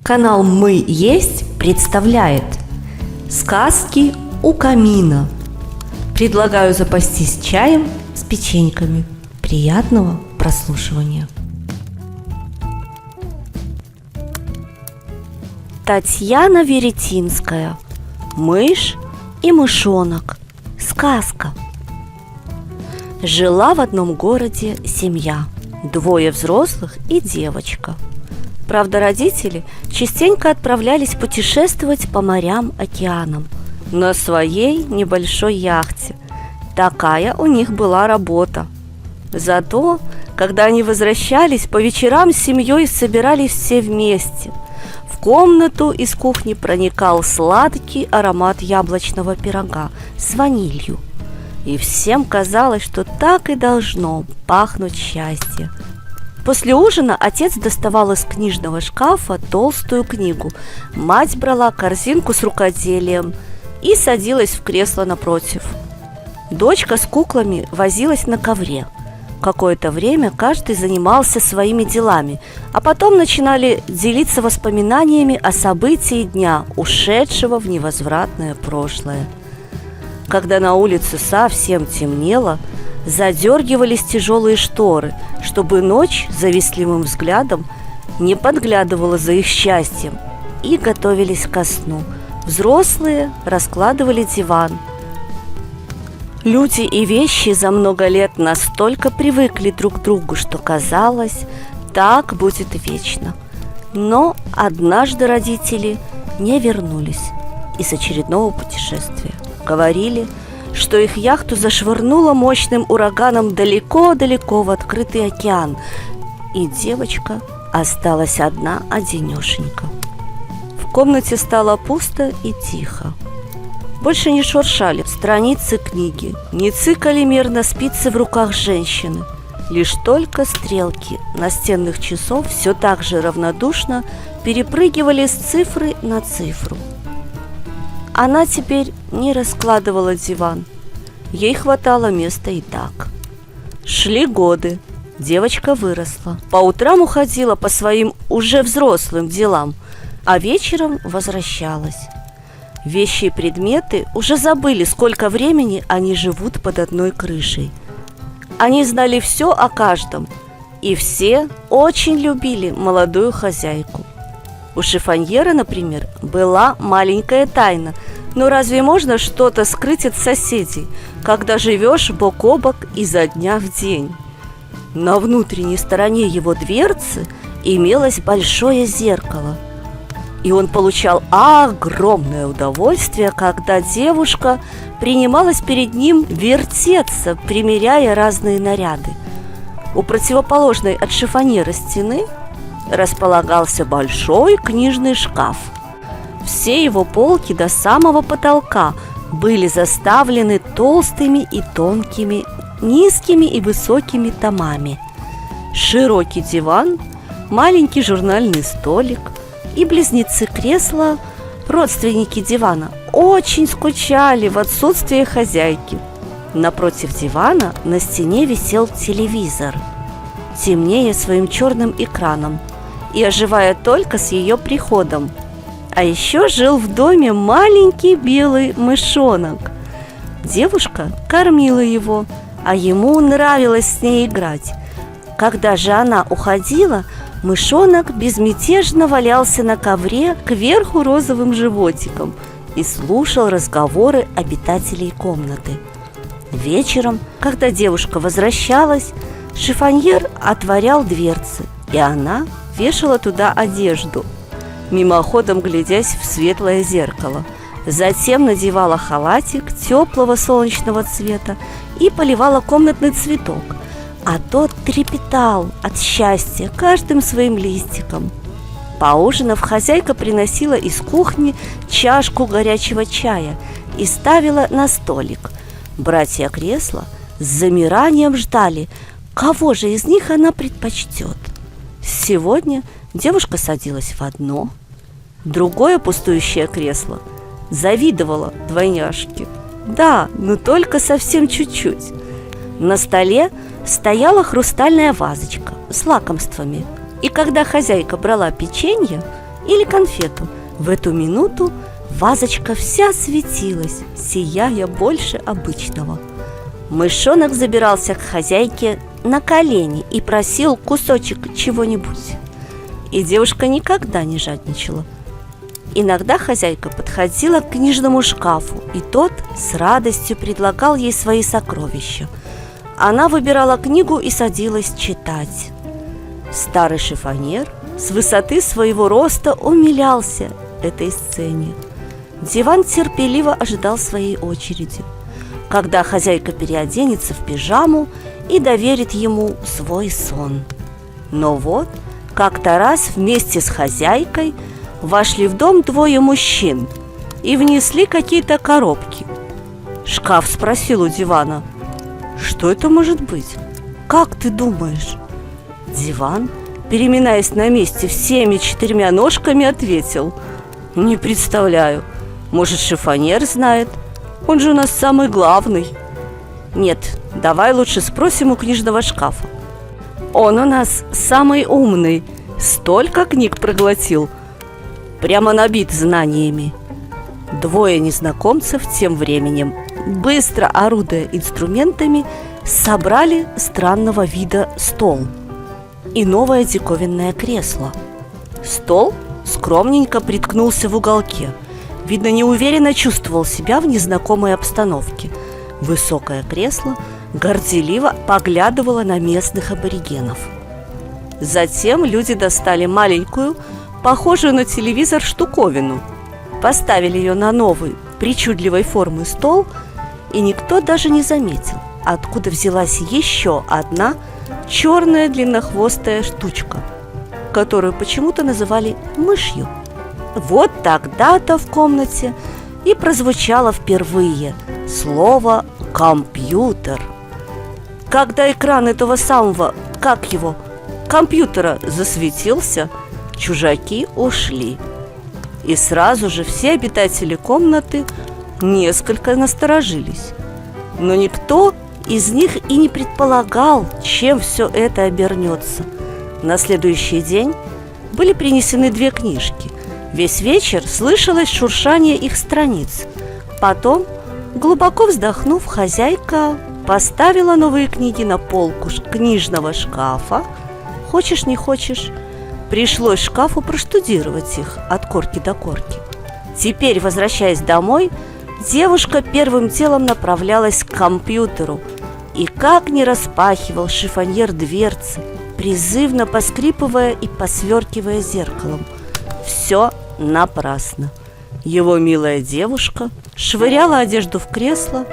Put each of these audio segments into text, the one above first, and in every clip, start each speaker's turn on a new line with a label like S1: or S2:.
S1: Канал «Мы есть» представляет сказки у камина. Предлагаю запастись чаем с печеньками. Приятного прослушивания. Татьяна Веретинская. Мышь и мышонок. Сказка. Жила в одном городе семья. 2 взрослых и девочка. Правда, родители частенько отправлялись путешествовать по морям, океанам на своей небольшой яхте. Такая у них была работа. Зато, когда они возвращались, по вечерам с семьей собирались все вместе. В комнату из кухни проникал сладкий аромат яблочного пирога с ванилью. И всем казалось, что так и должно пахнуть счастье. После ужина отец доставал из книжного шкафа толстую книгу, мать брала корзинку с рукоделием и садилась в кресло напротив. Дочка с куклами возилась на ковре. Какое-то время каждый занимался своими делами, а потом начинали делиться воспоминаниями о событии дня, ушедшего в невозвратное прошлое. Когда на улице совсем темнело, задергивались тяжелые шторы, чтобы ночь завистливым взглядом не подглядывала за их счастьем, и готовились ко сну. Взрослые раскладывали диван. Люди и вещи за много лет настолько привыкли друг к другу, что казалось, так будет вечно. Но однажды родители не вернулись из очередного путешествия. Говорили, что их яхту зашвырнуло мощным ураганом далеко-далеко в открытый океан, и девочка осталась одна-одинешенька. В комнате стало пусто и тихо. Больше не шуршали страницы книги, не цикали мерно спицы в руках женщины. Лишь только стрелки настенных часов все так же равнодушно перепрыгивали с цифры на цифру. Она теперь не раскладывала диван. Ей хватало места и так. Шли годы. Девочка выросла. По утрам уходила по своим уже взрослым делам, а вечером возвращалась. Вещи и предметы уже забыли, сколько времени они живут под одной крышей. Они знали все о каждом, и все очень любили молодую хозяйку. У шифоньера, например, была маленькая тайна. Но разве можно что-то скрыть от соседей, когда живешь бок о бок изо дня в день? На внутренней стороне его дверцы имелось большое зеркало, и он получал огромное удовольствие, когда девушка принималась перед ним вертеться, примеряя разные наряды. У противоположной от шифоньера стены располагался большой книжный шкаф. Все его полки до самого потолка были заставлены толстыми и тонкими, низкими и высокими томами. Широкий диван, маленький журнальный столик и близнецы кресла, родственники дивана, очень скучали в отсутствии хозяйки. Напротив дивана на стене висел телевизор, темнея своим черным экраном и оживая только с ее приходом. А еще жил в доме маленький белый мышонок. Девушка кормила его, а ему нравилось с ней играть. Когда же она уходила, мышонок безмятежно валялся на ковре кверху розовым животиком и слушал разговоры обитателей комнаты. Вечером, когда девушка возвращалась, шифоньер отворял дверцы, и она вешала туда одежду, мимоходом глядясь в светлое зеркало. Затем надевала халатик теплого солнечного цвета и поливала комнатный цветок, а тот трепетал от счастья каждым своим листиком. Поужинав, хозяйка приносила из кухни чашку горячего чая и ставила на столик. Братья кресла с замиранием ждали, кого же из них она предпочтет. Сегодня девушка садилась в одно, другое пустующее кресло завидовала двойняшке. Да, но только совсем чуть-чуть. На столе стояла хрустальная вазочка с лакомствами, и когда хозяйка брала печенье, или конфету. В эту минуту вазочка вся светилась, сияя больше обычного. Мышонок забирался к хозяйке на колени и просил кусочек чего-нибудь. И девушка никогда не жадничала. Иногда хозяйка подходила к книжному шкафу, и тот с радостью предлагал ей свои сокровища. Она выбирала книгу и садилась читать. Старый шифоньер с высоты своего роста умилялся этой сцене. Диван терпеливо ожидал своей очереди, когда хозяйка переоденется в пижаму и доверит ему свой сон. Но вот как-то раз вместе с хозяйкой вошли в дом двое мужчин и внесли какие-то коробки. Шкаф спросил у дивана: «Что это может быть? Как ты думаешь?» Диван, переминаясь на месте всеми 4 ножками, ответил: «Не представляю. Может, шифоньер знает? Он же у нас самый главный». «Нет, давай лучше спросим у книжного шкафа. Он у нас самый умный, столько книг проглотил, прямо набит знаниями». Двое незнакомцев тем временем, быстро орудуя инструментами, собрали странного вида стол и новое диковинное кресло. Стол скромненько приткнулся в уголке. Видно, неуверенно чувствовал себя в незнакомой обстановке. Высокое кресло горделиво поглядывало на местных аборигенов. Затем люди достали маленькую, похожую на телевизор штуковину, поставили ее на новый, причудливой формы стол, и никто даже не заметил, откуда взялась еще одна черная длиннохвостая штучка, которую почему-то называли мышью. Вот тогда-то в комнате и прозвучало впервые слово «компьютер». Когда экран этого самого, компьютера засветился, чужаки ушли. И сразу же все обитатели комнаты несколько насторожились. Но никто из них и не предполагал, чем все это обернется. На следующий день были принесены 2 книжки. Весь вечер слышалось шуршание их страниц. Потом, глубоко вздохнув, хозяйка поставила новые книги на полку книжного шкафа. Хочешь не хочешь, пришлось шкафу проштудировать их от корки до корки. Теперь, возвращаясь домой, девушка первым делом направлялась к компьютеру. И как не распахивал шифоньер дверцы, призывно поскрипывая и посверкивая зеркалом, все напрасно. Его милая девушка швыряла одежду в кресло,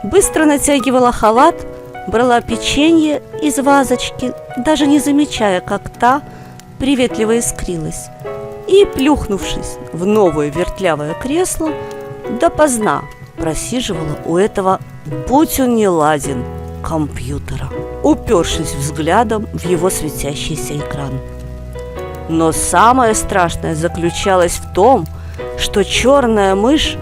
S1: быстро натягивала халат, брала печенье из вазочки, даже не замечая, как та приветливо искрилась, и, плюхнувшись в новое вертлявое кресло, допоздна просиживала у этого, будь он не ладен, компьютера, упершись взглядом в его светящийся экран. Но самое страшное заключалось в том, что черная мышь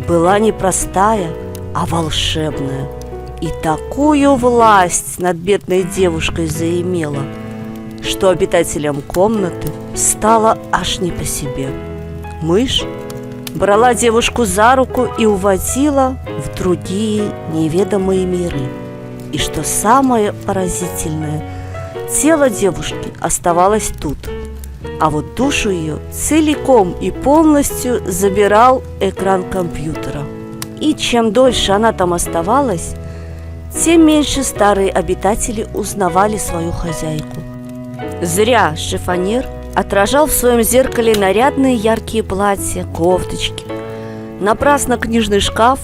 S1: была не простая, а волшебная, и такую власть над бедной девушкой заимела, что обитателям комнаты стало аж не по себе. Мышь брала девушку за руку и уводила в другие неведомые миры. И что самое поразительное, тело девушки оставалось тут, а вот душу ее целиком и полностью забирал экран компьютера. И чем дольше она там оставалась, тем меньше старые обитатели узнавали свою хозяйку. Зря шифоньер отражал в своем зеркале нарядные яркие платья, кофточки. Напрасно книжный шкаф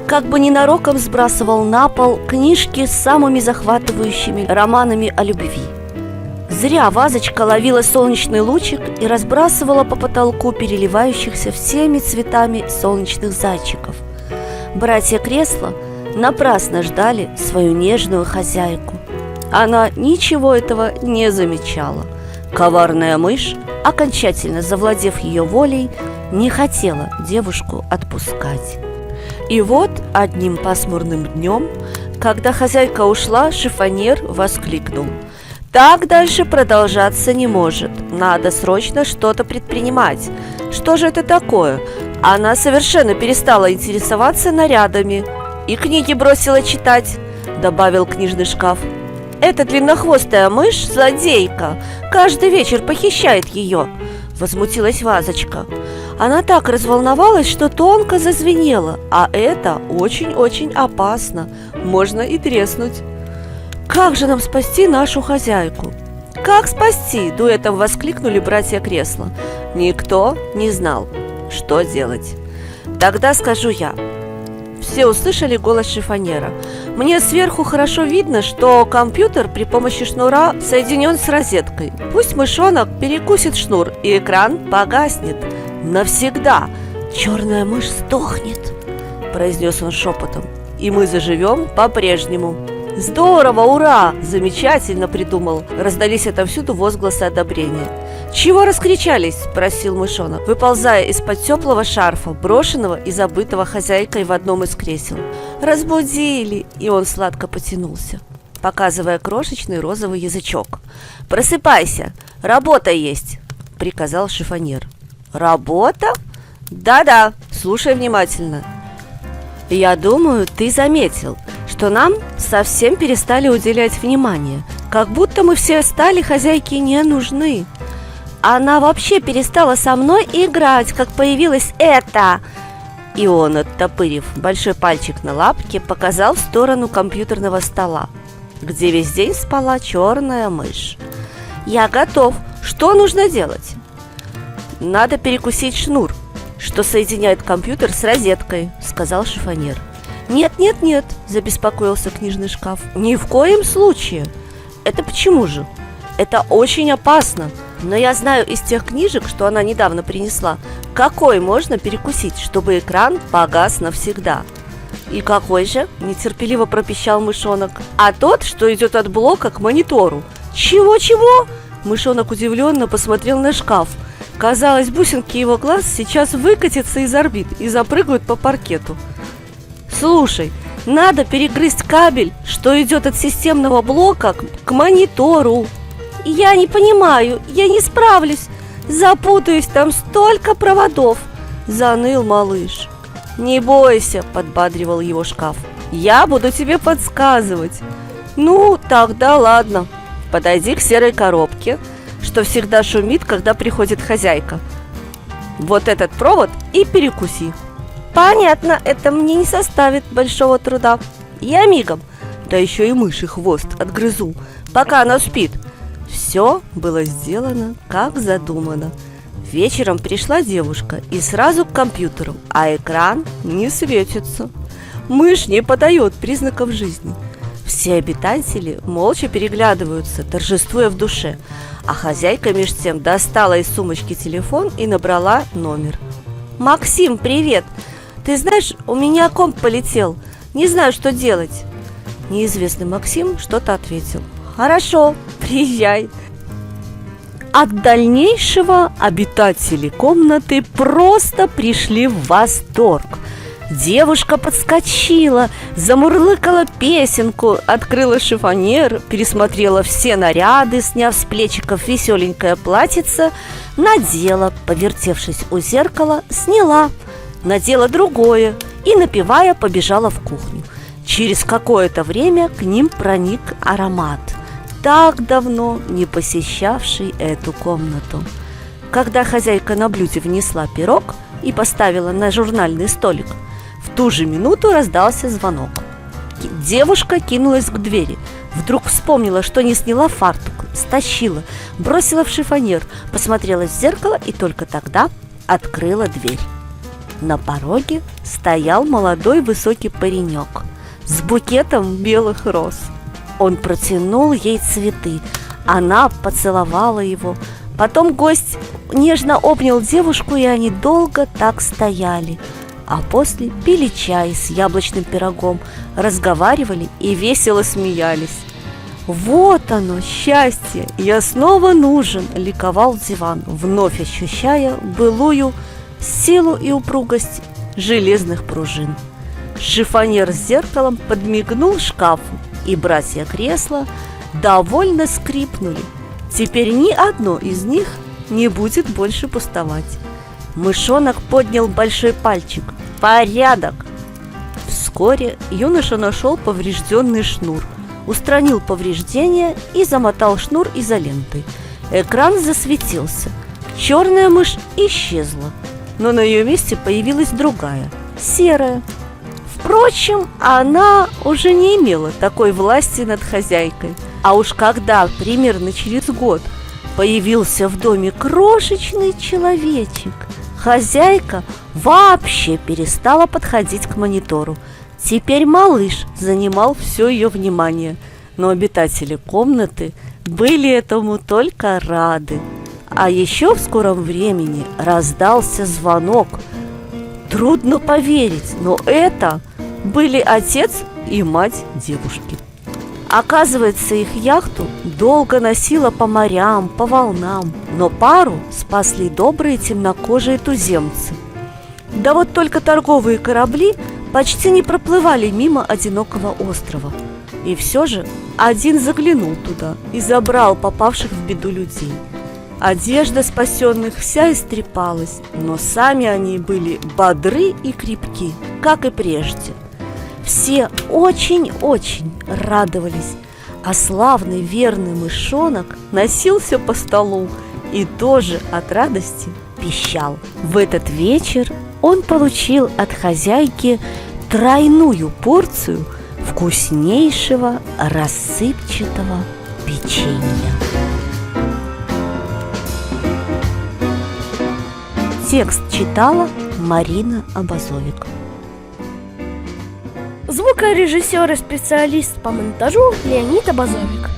S1: как бы ненароком сбрасывал на пол книжки с самыми захватывающими романами о любви. Зря вазочка ловила солнечный лучик и разбрасывала по потолку переливающихся всеми цветами солнечных зайчиков. Братья Кресла напрасно ждали свою нежную хозяйку. Она ничего этого не замечала. Коварная мышь, окончательно завладев ее волей, не хотела девушку отпускать. И вот одним пасмурным днем, когда хозяйка ушла, шифоньер воскликнул: Так дальше продолжаться не может. Надо срочно что-то предпринимать. Что же это такое? Она совершенно перестала интересоваться нарядами и книги бросила читать, добавил книжный шкаф. Эта длиннохвостая мышь – злодейка. Каждый вечер похищает ее, возмутилась Вазочка. Она так разволновалась, что тонко зазвенела, а это очень-очень опасно. Можно и треснуть. Как же нам спасти нашу хозяйку? Как спасти? Дуэтом воскликнули братья Кресла. Никто не знал, что делать. Тогда скажу я. Все услышали голос шифоньера. Мне сверху хорошо видно, что компьютер при помощи шнура соединен с розеткой. Пусть мышонок перекусит шнур, и экран погаснет. Навсегда. Черная мышь сдохнет, произнес он шепотом. И мы заживем по-прежнему. Здорово, ура! Замечательно придумал. Раздались отовсюду возгласы одобрения. Чего раскричались? Спросил мышонок, выползая из-под теплого шарфа, брошенного и забытого хозяйкой в одном из кресел. Разбудили! И он сладко потянулся, показывая крошечный розовый язычок. Просыпайся, работа есть, приказал шифоньер. Работа? Да-да, слушай внимательно. Я думаю, ты заметил, что нам совсем перестали уделять внимание, как будто мы все стали хозяйке не нужны. Она вообще перестала со мной играть, как появилась эта. И он, оттопырив большой пальчик на лапке, показал в сторону компьютерного стола, где весь день спала черная мышь. Я готов. Что нужно делать? Надо перекусить шнур, что соединяет компьютер с розеткой, сказал шифоньер. Нет, забеспокоился книжный шкаф. Ни в коем случае. Это почему же? Это очень опасно. Но я знаю из тех книжек, что она недавно принесла, какой можно перекусить, чтобы экран погас навсегда. И какой же? Нетерпеливо пропищал мышонок. А тот, что идет от блока к монитору. Чего? Мышонок удивленно посмотрел на шкаф. Казалось, бусинки его глаз сейчас выкатятся из орбит и запрыгают по паркету. Слушай, надо перегрызть кабель, что идет от системного блока к монитору. Я не понимаю, я не справлюсь. Запутаюсь, там столько проводов, заныл малыш. Не бойся, подбадривал его шкаф. Я буду тебе подсказывать. Ну, тогда ладно. Подойди к серой коробке, что всегда шумит, когда приходит хозяйка. Вот этот провод и перекуси. Понятно, это мне не составит большого труда. Я мигом. Да еще и мыши хвост отгрызу, пока она спит. Все было сделано, как задумано. Вечером пришла девушка и сразу к компьютеру, а экран не светится. Мышь не подает признаков жизни. Все обитатели молча переглядываются, торжествуя в душе. А хозяйка меж тем достала из сумочки телефон и набрала номер. «Максим, привет! Ты знаешь, у меня комп полетел. Не знаю, что делать». Неизвестный Максим что-то ответил. «Хорошо, приезжай». От дальнейшего обитатели комнаты просто пришли в восторг. Девушка подскочила, замурлыкала песенку, открыла шифоньер, пересмотрела все наряды, сняв с плечиков веселенькое платьице, надела, повертевшись у зеркала, сняла, надела другое и, напевая, побежала в кухню. Через какое-то время к ним проник аромат, так давно не посещавший эту комнату. Когда хозяйка на блюде внесла пирог и поставила на журнальный столик, в ту же минуту раздался звонок. Девушка кинулась к двери. Вдруг вспомнила, что не сняла фартук, стащила, бросила в шифоньер, посмотрела в зеркало и только тогда открыла дверь. На пороге стоял молодой высокий паренек с букетом белых роз. Он протянул ей цветы, она поцеловала его. Потом гость нежно обнял девушку, и они долго так стояли. А после пили чай с яблочным пирогом, разговаривали и весело смеялись. «Вот оно, счастье! Я снова нужен!» – ликовал диван, вновь ощущая былую силу и упругость железных пружин. Шифоньер с зеркалом подмигнул шкафу, и братья Кресла довольно скрипнули. Теперь ни одно из них не будет больше пустовать. Мышонок поднял большой пальчик. «Порядок!» Вскоре юноша нашел поврежденный шнур, устранил повреждения и замотал шнур изолентой. Экран засветился. Черная мышь исчезла, но на ее месте появилась другая, серая. Впрочем, она уже не имела такой власти над хозяйкой. А уж когда примерно через год появился в доме крошечный человечек, хозяйка вообще перестала подходить к монитору. Теперь малыш занимал все ее внимание, но обитатели комнаты были этому только рады. А еще в скором времени раздался звонок. Трудно поверить, но это были отец и мать девушки. Оказывается, их яхту долго носило по морям, по волнам, но пару спасли добрые темнокожие туземцы. Да вот только торговые корабли почти не проплывали мимо одинокого острова. И все же один заглянул туда и забрал попавших в беду людей. Одежда спасенных вся истрепалась, но сами они были бодры и крепки, как и прежде. Все очень-очень радовались, а славный верный мышонок носился по столу и тоже от радости пищал. В этот вечер он получил от хозяйки тройную порцию вкуснейшего рассыпчатого печенья. Текст читала Марина Абазовик.
S2: Звукорежиссер и специалист по монтажу Леонид Абазовик.